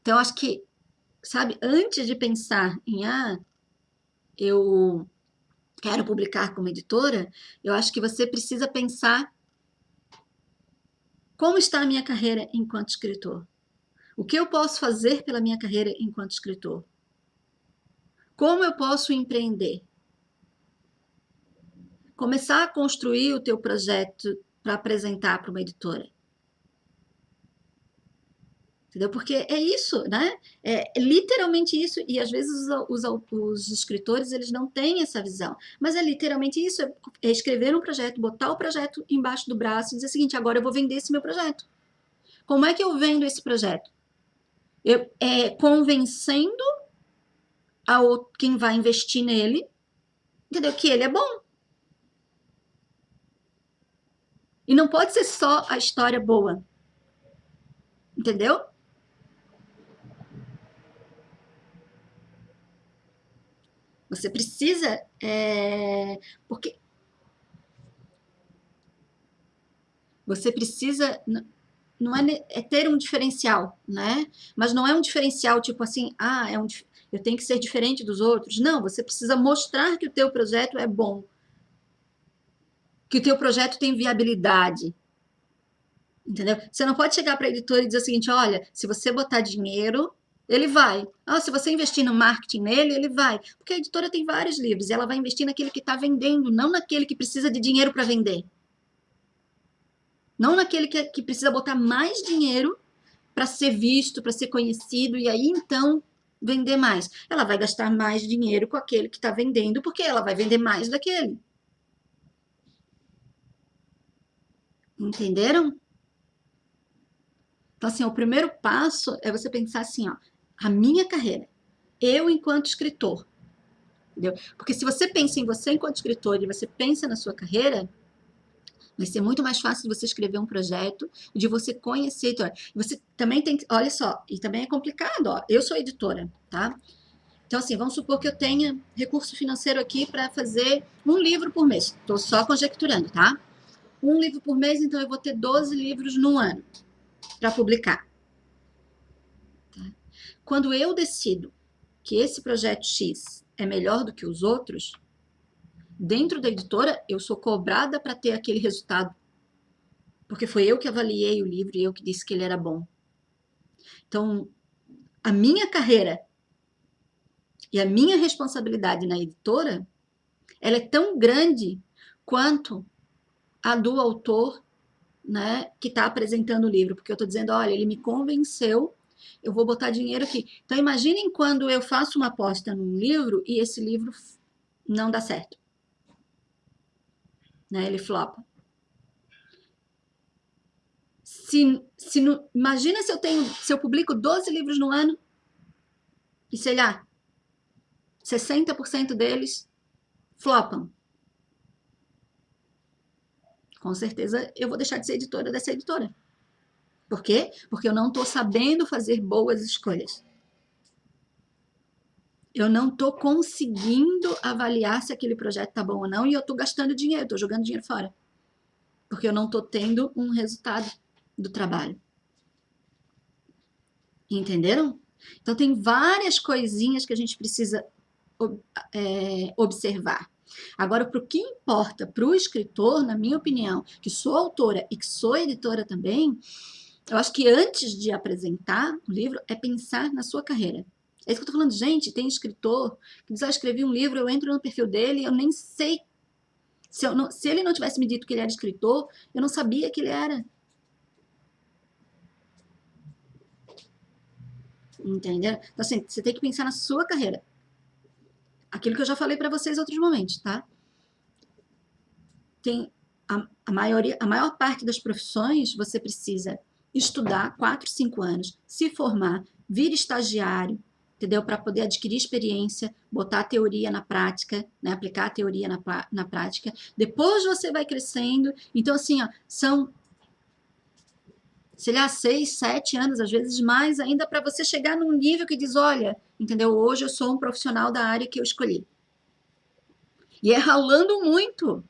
Então, acho que, sabe, antes de pensar em, eu quero publicar como editora, eu acho que você precisa pensar como está a minha carreira enquanto escritor. O que eu posso fazer pela minha carreira enquanto escritor? Como eu posso empreender? começar a construir o teu projeto para apresentar para uma editora. Entendeu? Porque é isso, né? É literalmente isso, e às vezes os escritores eles não têm essa visão, mas é literalmente isso, é escrever um projeto, botar o projeto embaixo do braço e dizer o seguinte, agora eu vou vender esse meu projeto. Como é que eu vendo esse projeto? Convencendo quem vai investir nele, entendeu? Que ele é bom. E não pode ser só a história boa, entendeu? Você precisa, porque você precisa, não é ter um diferencial, né? Mas não é um diferencial tipo assim, eu tenho que ser diferente dos outros. Não, você precisa mostrar que o teu projeto é bom, que o teu projeto tem viabilidade, entendeu? Você não pode chegar para a editora e dizer o seguinte, olha, se você botar dinheiro, ele vai. Se você investir no marketing nele, ele vai. Porque a editora tem vários livros e ela vai investir naquele que está vendendo, não naquele que precisa de dinheiro para vender. Não naquele que precisa botar mais dinheiro para ser visto, para ser conhecido e aí então vender mais. Ela vai gastar mais dinheiro com aquele que está vendendo, porque ela vai vender mais daquele. Entenderam? Então, assim, o primeiro passo é você pensar assim, ó, a minha carreira, eu enquanto escritor, entendeu? Porque se você pensa em você enquanto escritor e você pensa na sua carreira, vai ser muito mais fácil de você escrever um projeto, de você conhecer. Você também tem que, olha só, e também é complicado, ó. Eu sou editora, tá? Então, assim, vamos supor que eu tenha recurso financeiro aqui para fazer um livro por mês. Estou só conjecturando, tá? Um livro por mês, então eu vou ter 12 livros no ano para publicar. Tá? Quando eu decido que esse projeto X é melhor do que os outros, dentro da editora eu sou cobrada para ter aquele resultado. Porque foi eu que avaliei o livro e eu que disse que ele era bom. Então, a minha carreira e a minha responsabilidade na editora, ela é tão grande quanto a do autor, né, que está apresentando o livro, porque eu estou dizendo, olha, ele me convenceu, eu vou botar dinheiro aqui. Então, imaginem quando eu faço uma aposta num livro e esse livro não dá certo, né, ele flopa. Imagina se eu publico 12 livros no ano e, sei lá, 60% deles flopam. Com certeza eu vou deixar de ser editora dessa editora. Por quê? Porque eu não estou sabendo fazer boas escolhas. Eu não estou conseguindo avaliar se aquele projeto está bom ou não e eu estou gastando dinheiro, estou jogando dinheiro fora. Porque eu não estou tendo um resultado do trabalho. Entenderam? Então, tem várias coisinhas que a gente precisa observar. Agora, para o que importa para o escritor, na minha opinião, que sou autora e que sou editora também, eu acho que antes de apresentar o livro, é pensar na sua carreira. É isso que eu tô falando, gente, tem escritor que diz, escrevi um livro, eu entro no perfil dele, eu nem sei, se ele não tivesse me dito que ele era escritor, eu não sabia que ele era. Entendeu? Então, assim, você tem que pensar na sua carreira. Aquilo que eu já falei para vocês em outros momentos, tá? Tem a maior parte das profissões, você precisa estudar 4, 5 anos, se formar, vir estagiário, entendeu? Para poder adquirir experiência, botar a teoria na prática, né? Aplicar a teoria na prática. Depois você vai crescendo. Então, assim, ó, são, sei lá, 6, 7 anos, às vezes mais ainda, para você chegar num nível que diz, olha, entendeu? Hoje eu sou um profissional da área que eu escolhi. E é ralando muito.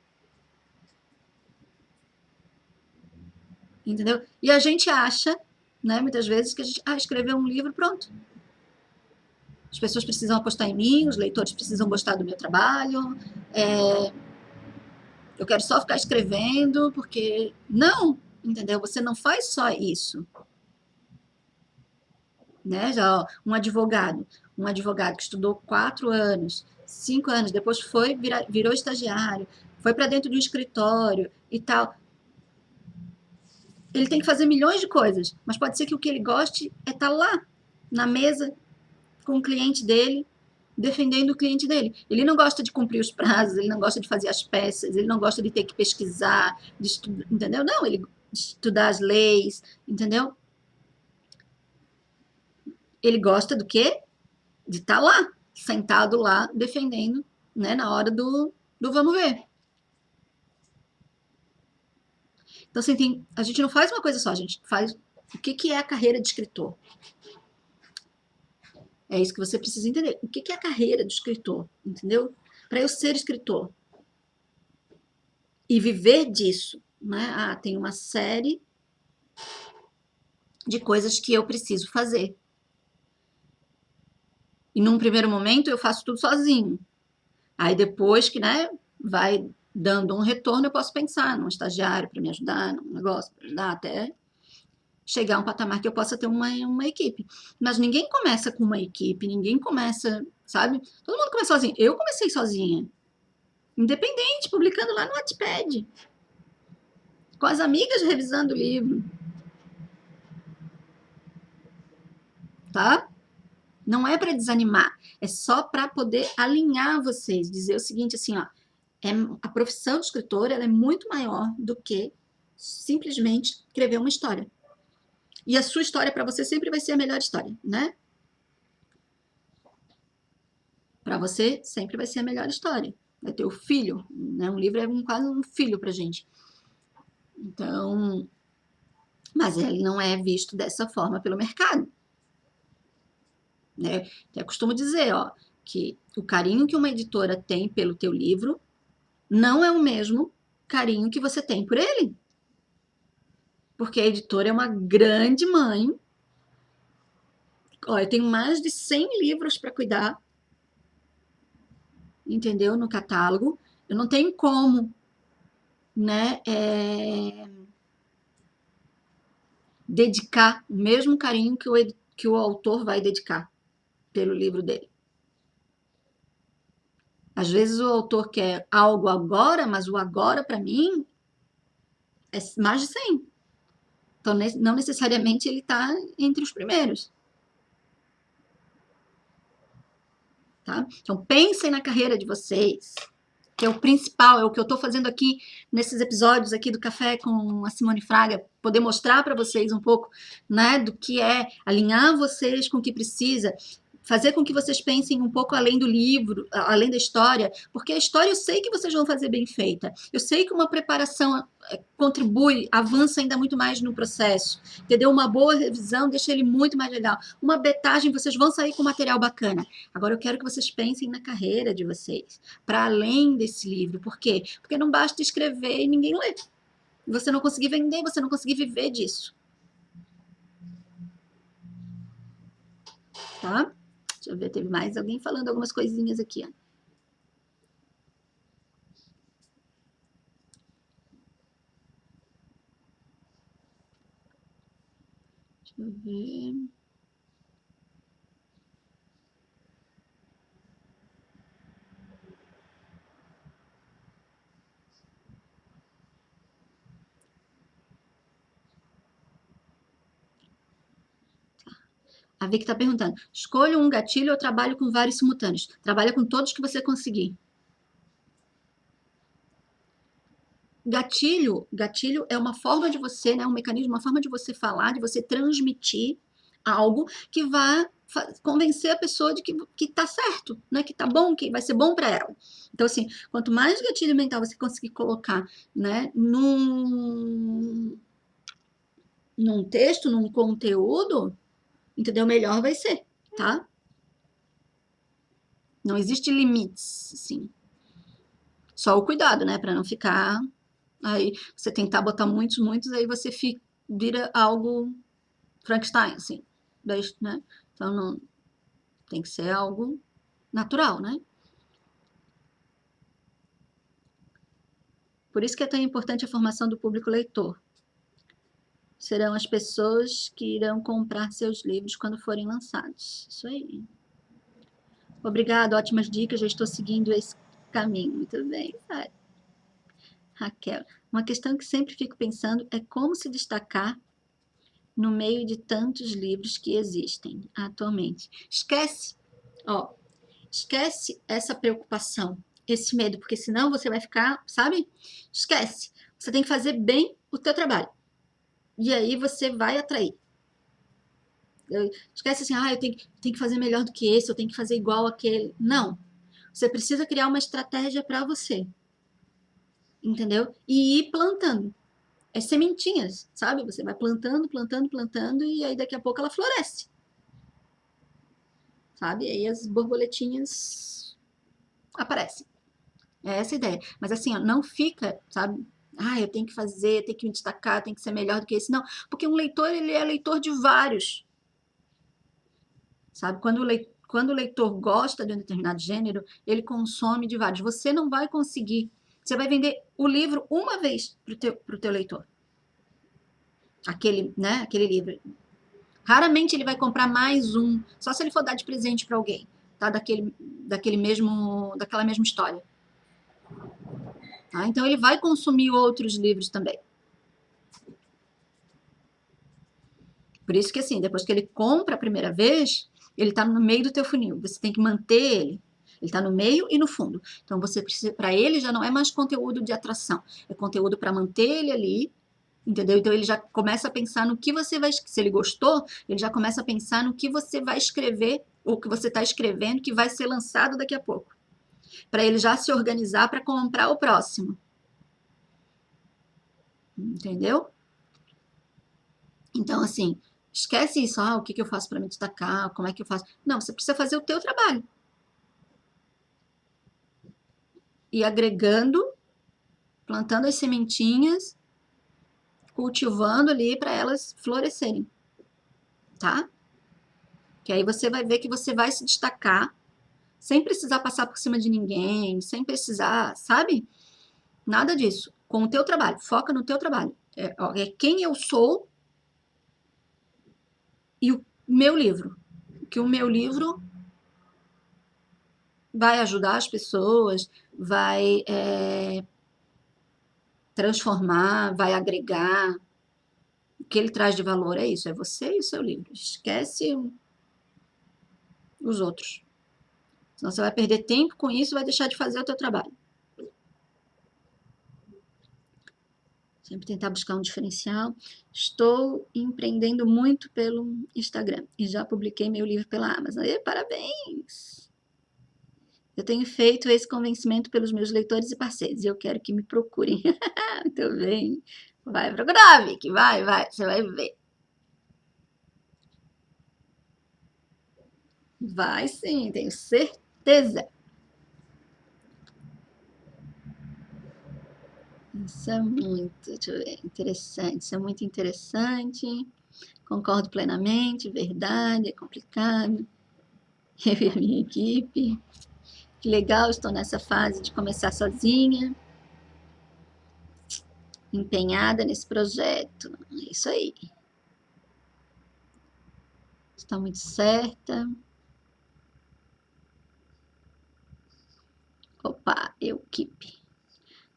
Entendeu? E a gente acha, né, muitas vezes, que a gente, escreveu um livro, pronto. As pessoas precisam apostar em mim, os leitores precisam gostar do meu trabalho, eu quero só ficar escrevendo, porque. Não, entendeu? Você não faz só isso. Né? Já, ó, um advogado que estudou 4 anos, 5 anos, depois virou estagiário, foi para dentro de um escritório e tal. Ele tem que fazer milhões de coisas, mas pode ser que o que ele goste é estar lá, na mesa, com o cliente dele, defendendo o cliente dele. Ele não gosta de cumprir os prazos, ele não gosta de fazer as peças, ele não gosta de ter que pesquisar, de estudar, entendeu? Não, ele estudar as leis, entendeu? Ele gosta do quê? De estar lá, sentado lá, defendendo, né, na hora do vamos ver. Então, assim, a gente não faz uma coisa só, a gente faz o que é a carreira de escritor. É isso que você precisa entender. O que é a carreira do escritor, entendeu? Para eu ser escritor e viver disso, né? Ah, tem uma série de coisas que eu preciso fazer. E num primeiro momento eu faço tudo sozinho. Aí depois que, né, vai dando um retorno, eu posso pensar num estagiário para me ajudar, num negócio para ajudar até chegar a um patamar que eu possa ter uma equipe. Mas ninguém começa com uma equipe, ninguém começa, sabe? Todo mundo começa sozinho. Eu comecei sozinha, independente, publicando lá no Wattpad, com as amigas revisando o livro, tá? Não é para desanimar, é só para poder alinhar vocês, dizer o seguinte assim, ó, a profissão de escritor ela é muito maior do que simplesmente escrever uma história. E a sua história para você sempre vai ser a melhor história, né? Para você sempre vai ser a melhor história. Vai ter o filho, né? Um livro é quase um filho pra gente. Então, mas ele não é visto dessa forma pelo mercado, né? Eu costumo dizer, ó, que o carinho que uma editora tem pelo teu livro não é o mesmo carinho que você tem por ele. Porque a editora é uma grande mãe. Ó, eu tenho mais de 100 livros para cuidar, entendeu? No catálogo. Eu não tenho como, né, dedicar o mesmo carinho que o autor vai dedicar pelo livro dele. Às vezes o autor quer algo agora, mas o agora para mim é mais de 100. Então não necessariamente ele está entre os primeiros. Tá? Então pensem na carreira de vocês, que é o principal, é o que eu estou fazendo aqui nesses episódios aqui do Café com a Simone Fraga, poder mostrar para vocês um pouco, né, do que é alinhar vocês com o que precisa, fazer com que vocês pensem um pouco além do livro, além da história, porque a história eu sei que vocês vão fazer bem feita. Eu sei que uma preparação contribui, avança ainda muito mais no processo, entendeu? Uma boa revisão deixa ele muito mais legal. Uma betagem, vocês vão sair com material bacana. Agora eu quero que vocês pensem na carreira de vocês, para além desse livro. Por quê? Porque não basta escrever e ninguém lê. Você não conseguir vender, você não conseguir viver disso. Tá? Deixa eu ver, teve mais alguém falando algumas coisinhas aqui, ó. Deixa eu ver. A Vicky está perguntando: escolha um gatilho ou trabalho com vários simultâneos? Trabalha com todos que você conseguir. Gatilho é uma forma de você, né, um mecanismo, uma forma de você falar, de você transmitir algo que vá convencer a pessoa de que tá certo, né, que tá bom, que vai ser bom para ela. Então, assim, quanto mais gatilho mental você conseguir colocar, né, num texto, num conteúdo, entendeu? Melhor vai ser, tá? Não existe limites, assim. Só o cuidado, né, para não ficar aí você tentar botar muitos, aí você vira algo Frankenstein, assim, né? Então não tem que ser algo natural, né? Por isso que é tão importante a formação do público leitor. Serão as pessoas que irão comprar seus livros quando forem lançados. Isso aí. Obrigado, ótimas dicas, já estou seguindo esse caminho. Muito bem, Sara. Raquel, uma questão que sempre fico pensando é como se destacar no meio de tantos livros que existem atualmente. Ó, esquece essa preocupação, esse medo, porque senão você vai ficar, sabe? Esquece. Você tem que fazer bem o teu trabalho. E aí você vai atrair. Esquece assim, eu tenho que fazer melhor do que esse, eu tenho que fazer igual aquele. Não. Você precisa criar uma estratégia para você. Entendeu? E ir plantando. É sementinhas, sabe? Você vai plantando, plantando, plantando, e aí daqui a pouco ela floresce. Sabe? E aí as borboletinhas aparecem. É essa a ideia. Mas assim, ó, não fica, sabe? Eu tenho que fazer, tenho que me destacar, tenho que ser melhor do que esse. Não, porque um leitor, ele é leitor de vários. Sabe? Quando o leitor gosta de um determinado gênero, ele consome de vários. Você não vai conseguir. Você vai vender o livro uma vez pro teu leitor. Aquele livro. Raramente ele vai comprar mais um, só se ele for dar de presente para alguém, tá? Daquela mesma história. Tá? Então ele vai consumir outros livros também. Por isso que assim, depois que ele compra a primeira vez, ele está no meio do teu funil. Você tem que manter ele. Ele está no meio e no fundo. Então você precisa, para ele já não é mais conteúdo de atração, é conteúdo para manter ele ali, entendeu? Então ele já começa a pensar no que você vai, se ele gostou, ele já começa a pensar no que você vai escrever ou que você está escrevendo que vai ser lançado daqui a pouco, para ele já se organizar para comprar o próximo, entendeu? Então assim, esquece isso, o que eu faço para me destacar, como é que eu faço? Não, você precisa fazer o teu trabalho e agregando, plantando as sementinhas, cultivando ali para elas florescerem, tá? Que aí você vai ver que você vai se destacar sem precisar passar por cima de ninguém, sem precisar, sabe? Nada disso. Com o teu trabalho, foca no teu trabalho. É quem eu sou e o meu livro. Que o meu livro vai ajudar as pessoas, vai transformar, vai agregar. O que ele traz de valor é isso, é você e o seu livro. Esquece os outros. Senão você vai perder tempo com isso e vai deixar de fazer o teu trabalho. Sempre tentar buscar um diferencial. Estou empreendendo muito pelo Instagram e já publiquei meu livro pela Amazon. E, parabéns! Eu tenho feito esse convencimento pelos meus leitores e parceiros e eu quero que me procurem. Muito bem. Vai procurar, Vicky. Vai. Você vai ver. Vai sim, tenho certeza. Isso é muito, deixa eu ver, interessante. Isso é muito interessante. Concordo plenamente, verdade, é complicado. Eu e a minha equipe. Que legal, estou nessa fase de começar sozinha, empenhada nesse projeto. É isso aí. Está muito certa. Opa, equipe.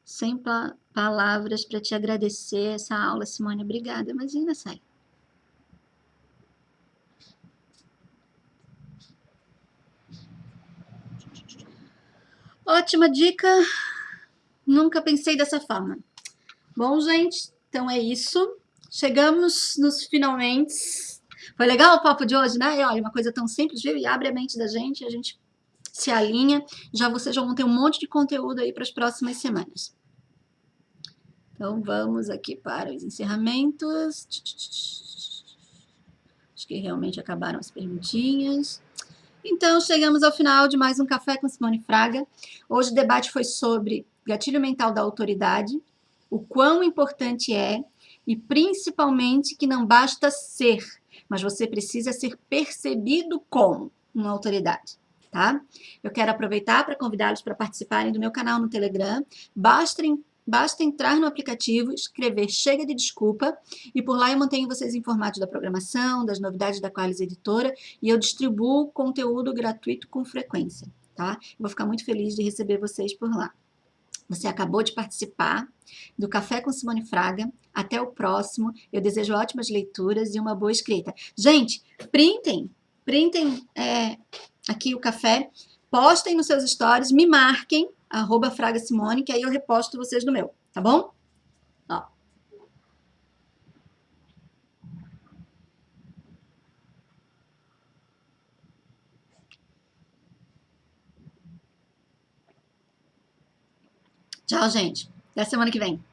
Sem palavras para te agradecer essa aula, Simone. Obrigada. Imagina, sai. Ótima dica. Nunca pensei dessa forma. Bom, gente, então é isso. Chegamos nos finalmente. Foi legal o papo de hoje, né? E olha, uma coisa tão simples, viu? E abre a mente da gente, a gente se alinha. Vocês já vão ter um monte de conteúdo aí para as próximas semanas. Então, vamos aqui para os encerramentos. Acho que realmente acabaram as perguntinhas. Então, chegamos ao final de mais um Café com Simone Fraga. Hoje o debate foi sobre gatilho mental da autoridade, o quão importante é e principalmente que não basta ser, mas você precisa ser percebido como uma autoridade, tá? Eu quero aproveitar para convidá-los para participarem do meu canal no Telegram. Basta entrar no aplicativo, escrever Chega de Desculpa e por lá eu mantenho vocês informados da programação, das novidades da Qualis Editora e eu distribuo conteúdo gratuito com frequência, tá? Eu vou ficar muito feliz de receber vocês por lá. Você acabou de participar do Café com Simone Fraga. Até o próximo. Eu desejo ótimas leituras e uma boa escrita. Gente, printem aqui o café, postem nos seus stories, me marquem, @FragaSimone, que aí eu reposto vocês no meu, tá bom? Ó. Tchau, gente. Até semana que vem.